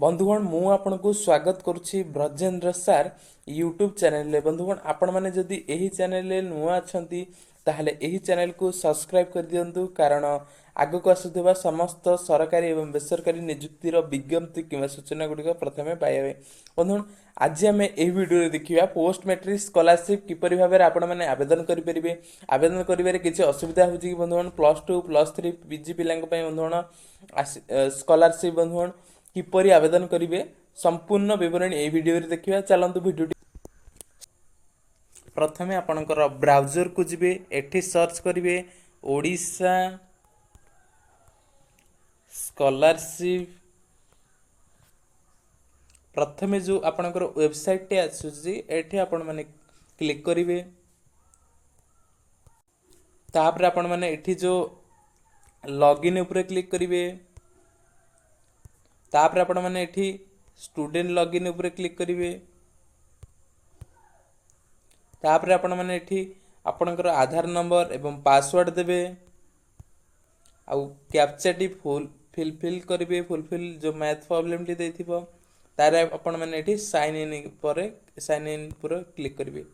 बंधुगण मु आपन को स्वागत करुछि ब्रजेंद्र सार यूट्यूब चैनल रे। बंधुगण आपण माने जदि एही चैनल रे नुआ अछंती ताहले एही चैनल को सब्सक्राइब कर दियंतु, कारण आगु को आसुथिबा समस्त सरकारी एवं बेसरकारी नियुक्तिर विज्ञप्ति किंवा सूचना गुड़िक प्रथमे पाइबे। बंधुगण आज आम एही वीडियो देखिबा पोस्ट मैट्रिक स्कॉलरशिप किपरि भाबे आपण माने आवेदन करि परिबे। आवेदन करिबारे किछि असुविधा होछि कि बंधुगण +2 +3 पीजी पिलांक पय बंधुगण स्कॉलरशिप बंधुगण किपरि आवेदन करिवे संपूर्ण विवरण ए वीडियो रे देखिबा। चलंतु वीडियो प्रथमे आपणकर ब्राउजर को जिबे, एठी सर्च करिवे ओडिशा स्कॉलरशिप। प्रथमे जो आपणकर वेबसाइट टे आसुची एठी आपण माने क्लिक करिवे। तापर आपण माने एठी जो लॉगिन ऊपर क्लिक करिवे। तापर आपण माने एठी स्टूडेंट लॉगिन ऊपर क्लिक करिवे। तापर आपण माने एठी आपणकर आधार नंबर एवं पासवर्ड देबे। आउ कैप्चा टी फुलफिल करिवे। फुलफिल जो मैथ प्रॉब्लम टी देथिबो तारे आपण माने एठी साइन इन पर क्लिक करिवे।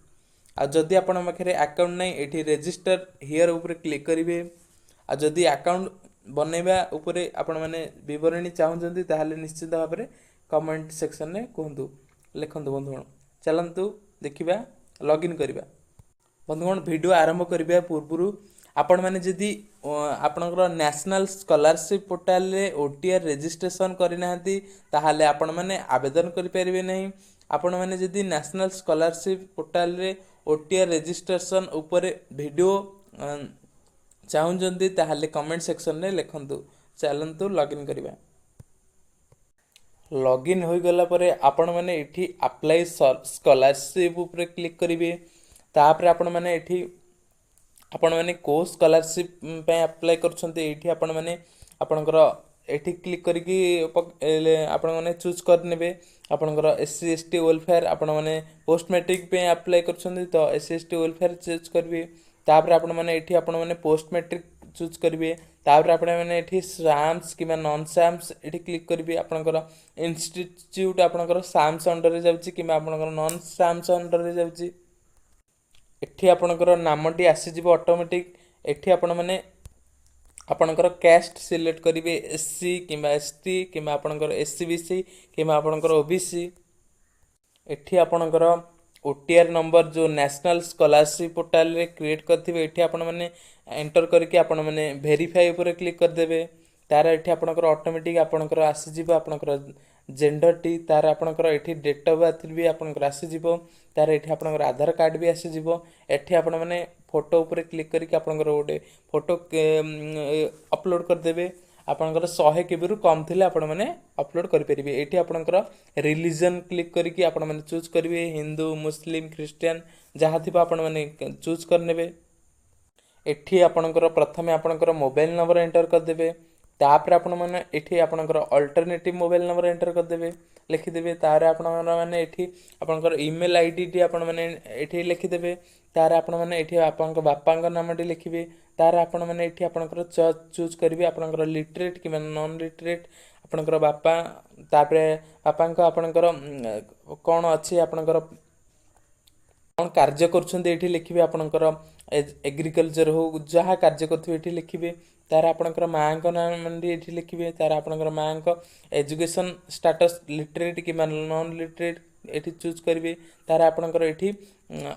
आ जदि आपण पाखरे अकाउंट नै एठी रजिस्टर हियर ऊपर क्लिक करिवे। आ जदि अकाउंट बनैबा ऊपर आपण माने विवरणी चाहुचंती ताहाले निश्चित भाबरे कमेंट सेक्शन में कहतु लिखतु। बंधुगण चलंतु देखिबा लॉगिन करिबा। बंधुगण वीडियो आरंभ करिबा पूर्वरु आपण माने जदि आपणकर नेशनल स्कॉलरशिप पोर्टल रे ओटीआर रजिस्ट्रेशन करिनाहंती ताहाले आपण माने आवेदन करि परिबे नहीं। आपण माने जदि नेशनल स्कॉलरशिप पोर्टल रे ओटीआर रजिस्ट्रेशन ऊपर वीडियो चाहुचंती ताहाले कमेंट सेक्शन में लिखतु। चलंतु लॉगिन करिबा। लॉगिन हो गला परे आपण माने एठी अप्लाई स्कॉलरशिप ऊपर क्लिक करिवे। तापर आपण माने एठी आपण माने को स्कॉलरशिप पे अप्लाई करछंते एठी आपण माने आपणकर एठी क्लिक करिकि आपण माने चूज कर नेबे। आपणकर एससी एसटी वेलफेयर आपण माने पोस्ट मैट्रिक पे अप्लाई करछंते तो एससी एसटी वेलफेयर चूज करबे। तापर आपण माने एठी आपण माने पोस्ट मैट्रिक चूज करिवे। तापर आपण माने एठी साम्स किबा नॉन साम्स एठी क्लिक करिवे। आपणकर इंस्टिट्यूट आपणकर साम्स अंडर रे जाउची किबा आपणकर नॉन साम्स अंडर रे जाउची। एठी आपणकर नामटी आसी जिवो ऑटोमेटिक। एठी आपण माने आपणकर कास्ट सिलेक्ट करिवे, एससी किबा एसटी किबा आपणकर एससीबीसी किबा आपणकर ओबीसी। एठी आपणकर ओटीआर नंबर जो नेशनल स्कॉलरशिप पोर्टल रे क्रिएट करथिबे एठी आपण माने एंटर करके आपण माने वेरीफाई ऊपर क्लिक कर देबे। तार एठी आपणकर ऑटोमेटिक आपणकर आसी जिवो आपणकर जेंडर टी। तार आपणकर एठी डेट ऑफ बर्थ भी आपणकर आसी जिवो। तार एठी आपणकर आधार कार्ड भी आसी जिवो। एठी आपण माने फोटो ऊपर क्लिक करके आपणकर ओडे फोटो अपलोड कर देबे। आपणकर 100 केबी रु कम थिले आपण माने अपलोड करि परिबे। एठी आपणकर रिलीजन क्लिक करके आपण माने चूज करिवे, हिंदू मुस्लिम क्रिश्चियन जहा थिबा आपण माने चूज कर नेबे। एठी आपणकर प्रथमे आपणकर मोबाइल नंबर एंटर कर देबे। तापर आपण माने एठी आपणकर अल्टरनेटिव मोबाइल नंबर एंटर कर देबे, लिखि देबे। तार आपण माने एठी आपणकर ईमेल आईडी टी आपण माने एठी लिखि देबे। तार आपण माने एठी आपनकर बापांक नामटी लिखिबे। तार आपण माने एठी आपनकर चूज करिवे आपनकर लिटरेट कि नॉन लिटरेट आपनकर बापा। तापरे बापांक आपनकर कोन अछि आपनकर कोन कार्य करछन्ते एठी लिखिबे। आपनकर एग्रीकल्चर हो जहा कार्य करथिबे एठी लिखिबे। तार आपनकर मांक नामटी एठी लिखिबे। तार आपनकर मांक एजुकेशन स्टेटस लिटरेट कि नॉन लिटरेट एठी चूज करिवे। तार आपनकर एठी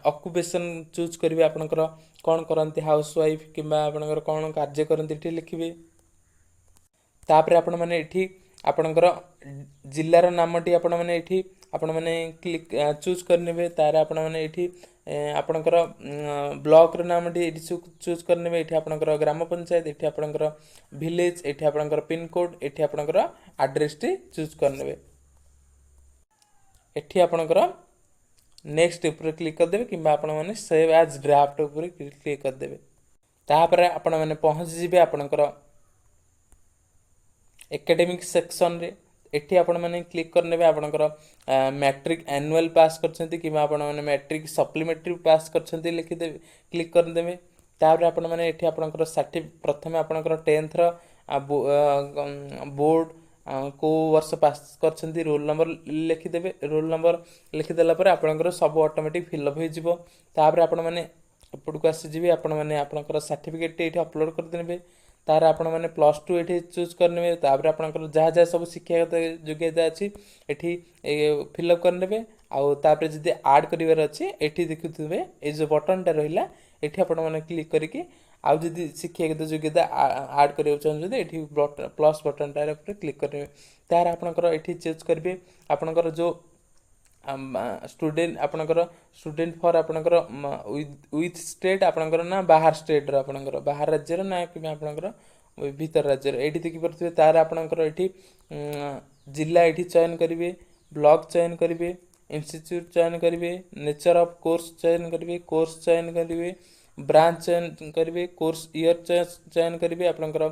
ऑक्युपेशन चूज करिवे। आपनकर कोन करंती हाउस वाइफ किबा आपनकर कोन कार्य करंती एठी लिखिबे। तापर आपण माने एठी आपनकर जिल्लार नामटी आपण माने एठी आपण माने क्लिक चूज करनेबे। तार आपण माने एठी आपनकर ब्लॉक र नामटी एठी चूज करनेबे। एठी आपनकर ग्राम पंचायत, एठी आपनकर विलेज, एठी आपनकर पिन कोड, एठी आपनकर एड्रेस टी चूज करनेबे। एठी आपनकर नेक्स्ट ऊपर क्लिक कर देबे किबा आपण माने सेव एज ड्राफ्ट ऊपर क्लिक कर देबे। तापर आपण माने पहुंच जिबे आपनकर एकेडमिक सेक्शन रे। एठी आपण माने क्लिक करनेबे आपनकर मैट्रिक एनुअल पास करछन्ती किबा आपण माने मैट्रिक सप्लीमेंटरी पास करछन्ती लिखि देबे, क्लिक कर देबे। तापर आपण माने एठी आपनकर प्रथमे आपनकर 10th रो बोर्ड को वर्ष पास करछंती रोल नंबर लिखिदेवे रोल नंबर लिखिदेला पर आपणकर सब ऑटोमेटिक फिलअप हो तापर आपण मैंने एपटू आसीजे आपण मैंने आपणकर सर्टिफिकेट ये अपलोड करदे तार आपण मैंने +2 ये चूज करने तापर आपणकर जहाँ जहाँ सब शिक्षागत योग्यता अच्छी एठी फिलअप करने आउ तापर जदि ऐड करिवार अच्छे एठी देखुथिबे ए जो बटनटा रहिला एठी आपण मैंने क्लिक करिकि आउ जदि शिक्षागत योग्यता ऐड करियो चाहछन एठी प्लस बटनटा रे क्लिक करबे तार आपणकर एठी चूज करबे आपणकर जो स्टूडेंट आपणकर स्टूडेंट फॉर आपणकर विथ स्टेट आपणकर ना बाहर स्टेट रो आपणकर बाहर राज्य रो ना कि आपणकर भीतर राज्य रो एठी देखि परथिबे तार आपणकर एठी जिला एठी चयन करिवे ब्लॉक चयन करिवे इंस्टीट्यूट चयन करिवे नेचर ऑफ कोर्स चयन करिवे कोर्स चयन करिवे ब्रांच चयन करिवे कोर्स ईयर चयन करिवे आपणकर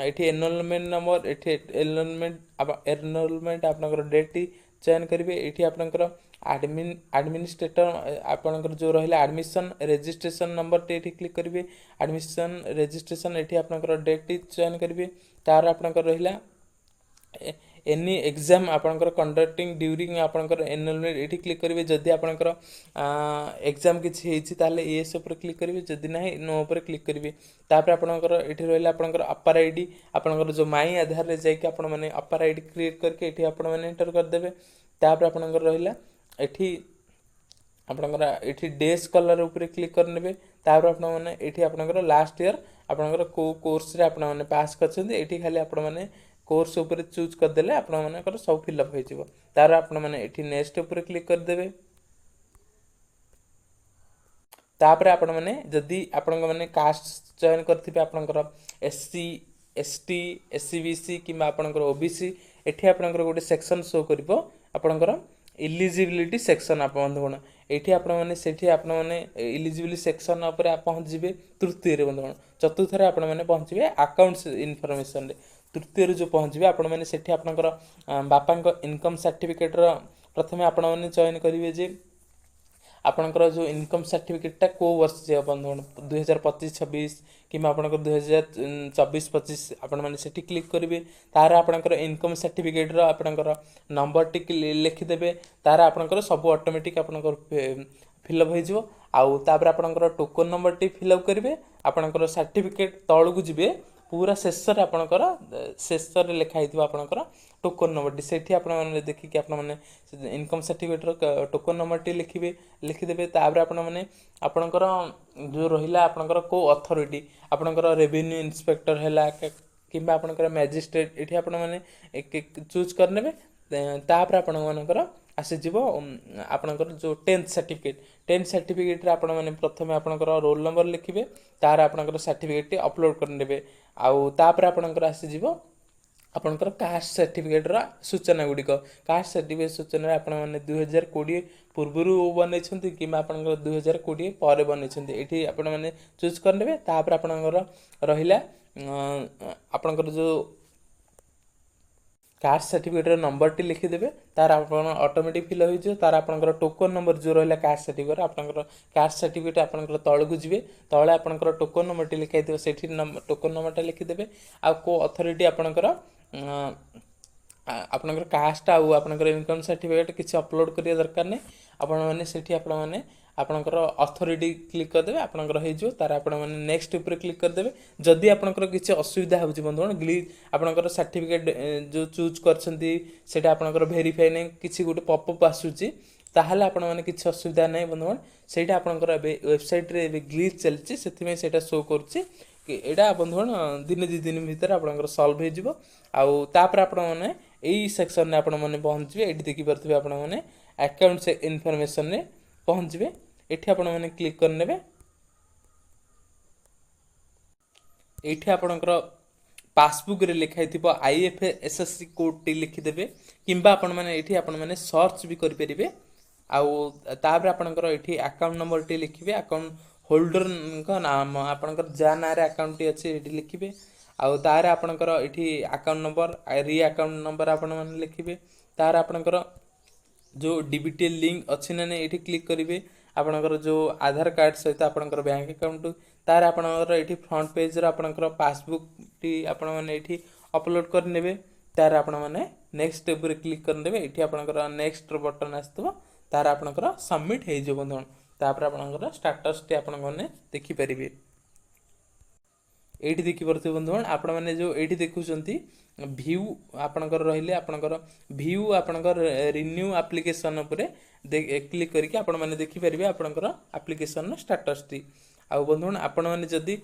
एठी एनरोलमेंट नंबर एठी एनरोलमेंट आपणकर डेट चयन करिवे एठी आपणकर एडमिनिस्ट्रेटर आपणकर जो रहिला एडमिशन रजिस्ट्रेशन नंबर टे एठी क्लिक करिवे एडमिशन रजिस्ट्रेशन एठी आपणकर डेट चयन करिवे तार आपणकर रहिला एनी एग्जाम आपणकर कंडक्टिंग ड्यूरिंग आपणकर एनरोलमेंट एठी क्लिक करिवे जदि आपणकर एग्जाम किछि हेछि ताले एस ऊपर क्लिक करिवे जदि नाही नो ऊपर क्लिक करिवे तापर आपणकर एठी रहला आपणकर अपर आईडी आपणकर जो माई आधार रे जाय कि आपण माने अपर आईडी क्रिएट करके एठी आपण माने एंटर कर देबे तापर आपणकर रहला एठी आपणकर एठी डेज कलर ऊपर क्लिक करनेबे तापर आपण माने एठी आपणकर लास्ट ईयर आपणकर को कोर्स रे आपण माने पास करछन्ती एठी खाली आपण माने कोर्स ऊपर चूज कर देले आपण मानकर सब फिलअप हो जिवो तार आपण माने एठी नेक्स्ट ऊपर क्लिक कर देबे तापर आपण माने जदी आपण माने कास्ट चयन करथिबे आपणकर एससी एसटी एससीबीसी किबा आपणकर ओबीसी एठी आपणकर गोटे सेक्शन शो करिवो आपणकर एलिजिबिलिटी सेक्शन आपण बंधुगण एठी आपण माने सेठी आपण माने एलिजिबिलिटी सेक्शन ऊपर पहुंच जिवे तृतीय रे बंधुगण चतुर्थ रे आपण माने पहुंचबे अकाउंट्स इन्फॉर्मेशन रे तृतीय जो पहुँचे आपण मैंने सेठी आपणकर बापा इनकम सर्टिफिकेट प्रथमे आपण मैंने चयन करेंगे जे आपणकर जो इनकम सर्टिफिकेटा को वर्ष जे बंधुगण 2025-26 कि आपणकर 2024-25 आपण मैंने सेठी क्लिक करेंगे तार आपणकर इनकम सर्टिफिकेट आपणकर नंबर टी लिखिदेवे तार आपणकर सब ऑटोमेटिक आपणकर फिलअप हो जिवो आउ तापर आपणकर टोकन नंबर टी फिलअप करेंगे आपणकर सर्टिफिकेट तळकु जिवे पूरा शेष आपणकर शेष लिखाई आपणकर टोकन नंबर टी सेठी आपण माने देखि कि आपण माने इनकम सर्टिफिकेट टोकन नंबर टी लिखिबे लिखिदेबे तापर आपण माने आपणकर जो रहिला आपणकर को अथॉरिटी आपणकर रेवेन्यू इंस्पेक्टर हैला किबा आपणकर मैजिस्ट्रेट एठी आपण माने चूज करनेबे तापर आपण मानकर आसी जीवो आपणकर जो 10th सर्टिफिकेट रे आपण माने प्रथमे आपणकर रोल नंबर लिखिबे तार आपणकर सर्टिफिकेट टी अपलोड करनेबे आउ तापर आपणकर आसी जीवो आपणकर कास्ट सर्टिफिकेट रा सूचना गुडी को कास्ट सर्टिफिकेट सूचना आपण माने 2020 पूर्वरु बनै छथि किमा आपणकर 2020 पर बनै छथि एठी आपण माने चूज करनेबे तापर आपणकर रहिला आपणकर जो कास्ट सर्टिफिकेट नंबर टी लिखिदेवे तार आपण ऑटोमेटिक फिल हो तार आपणकर टोकन नंबर जो रहिला कास्ट सर्टिफिकेट आपणकर कास्ट सर्टिफिकेट आपणकर तळकु जिवे तळे आपणकर टोकन नंबर टी लिखाइथिबो सेठी टोकन नंबर टा लिखिदेवे आ को अथॉरिटी आपणकर आपणकर कास्ट आउ आपणकर इनकम सर्टिफिकेट किछि अपलोड करिया दरकार नै आपण माने सेठी आपण माने आपणकर अथॉरिटी क्लिक कर देबे आपणकर हे जो तार आपण माने नेक्स्ट ऊपर क्लिक कर देबे जदी आपणकर किछि असुविधा होछि बंधुगण ग्लिच आपणकर सर्टिफिकेट जो चूज करछन्ती सेटा आपणकर वेरीफाई नै किछि गुटे पॉपअप आसुछि ताहले आपण माने किछि असुविधा नै बंधुगण सेटा आपणकर वेबसाइट रे ग्लिच चलछि सेति में सेटा शो करछि कि एडा बंधुगण दिन दि दिन भीतर आपणकर सॉल्व हे जिवो आउ तापर आपण माने एई सेक्शन ने आपण माने पहुंचबे एठी देखि परथिबे आपण माने अकाउंट से इन्फॉर्मेशन ने पहुंचबे एठी आपण माने क्लिक करनेबे एठी आपणकर पासबुक रे लिखाई थिबो आईएफएससी कोड टी लिखि देबे किंबा आपण माने एठी आपण माने सर्च भी करि परिबे आउ तापर आपणकर एठी अकाउंट नंबर टी लिखिबे अकाउंट होल्डर का नाम आपणकर जा ना रे अकाउंट टी अछि एठी लिखिबे आउ तार आपणकर एठी अकाउंट नंबर री अकाउंट नंबर आपण माने लिखिबे तार आपणकर जो डीबीटी लिंक अछि ना ने एठी क्लिक करिवे आपणकर जो आधार कार्ड सहित आपणकर बैंक अकाउंट तार आपणकर एठी फ्रंट पेज रे आपणकर पासबुक टी आपण माने एठी अपलोड कर नेबे तार आपण मैंने नेक्स्ट स्टेप रे क्लिक करदेवे ये आपंकर नेक्स्ट बटन आसो तार आपंकर सबमिट हो बंधुगण तापर आपंकर स्टाटस टी आपण मैंने देखिपारे ये देखिपे बंधुगण आपण मैंने जो ये देखुंत भ्यू आपणकर रहिले आपणकर भ्यू आपणकर रिन्यू एप्लिकेशन उपरे क्लिक करके आपण मैंने देखिपारे आपणकर एप्लिकेशन स्टाटस टी आ बंधुगण आपण मैंने जदि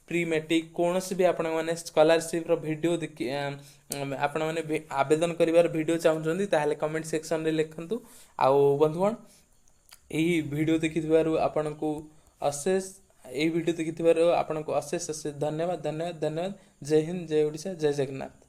प्री मेट्रिक कौन भी आपण मैंने स्कॉलरशिप वीडियो देखि आपण मैंने आवेदन करिवार वीडियो चाहूँगी ताहले कमेंट सेक्शन रे लिखंतु आउ बंधुगण यही वीडियो देखिथिबारु आपण को अशेष यही वीडियो देखिथिबारु आपण को अशेष अशेष धन्यवाद धन्यवाद धन्यवाद। जय हिंद, जय ओडिशा, जय जगन्नाथ।